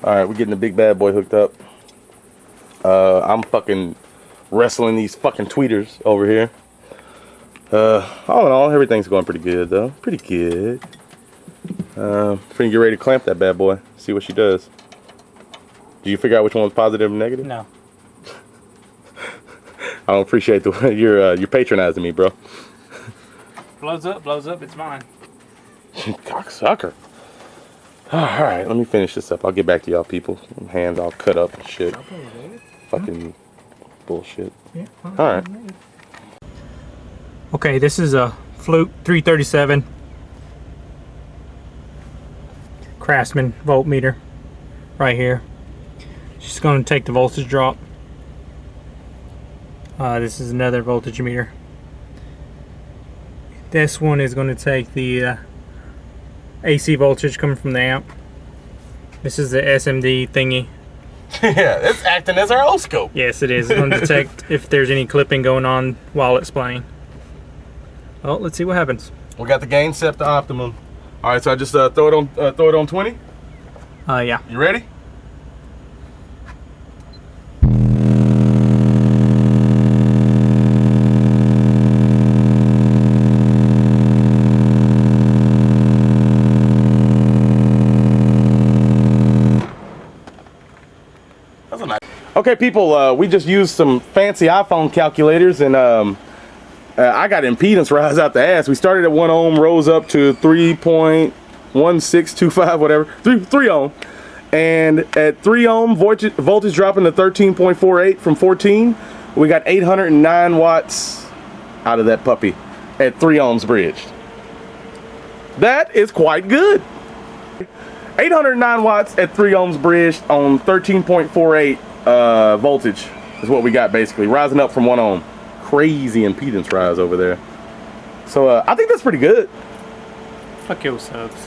Alright, we're getting the big bad boy hooked up. I'm fucking wrestling these fucking tweeters over here. All in all, everything's going pretty good though. Pretty good. Finna get ready to clamp that bad boy. See what she does. Did you figure out which one was positive and negative? No. I don't appreciate the way you're patronizing me, bro. Blows up, it's mine. Cocksucker. Alright, let me finish this up. I'll get back to y'all people. Hands all cut up and shit. Fucking bullshit. Yeah. Alright. Okay, this is a Fluke 337 Craftsman voltmeter right here. Just going to take the voltage drop. This is another voltage meter. This one is going to take the AC voltage coming from the amp. This is the SMD thingy. Yeah, it's acting as our oscilloscope. Yes, it is. It's going to detect if there's any clipping going on while it's playing. Well, let's see what happens. We got the gain set to optimum. All right, so I just throw it on 20. Yeah. You ready? That's a nice. Okay, people, we just used some fancy iPhone calculators, and I got impedance rise out the ass. We started at 1 ohm, rose up to 3.1625, whatever, 3 ohm. And at 3 ohm, voltage dropping to 13.48 from 14. We got 809 watts out of that puppy at 3 ohms bridged. That is quite good. 809 watts at 3 ohms bridged on 13.48 voltage is what we got, basically, rising up from 1 ohm. Crazy impedance rise over there. So I think that's pretty good. Fuck your subs.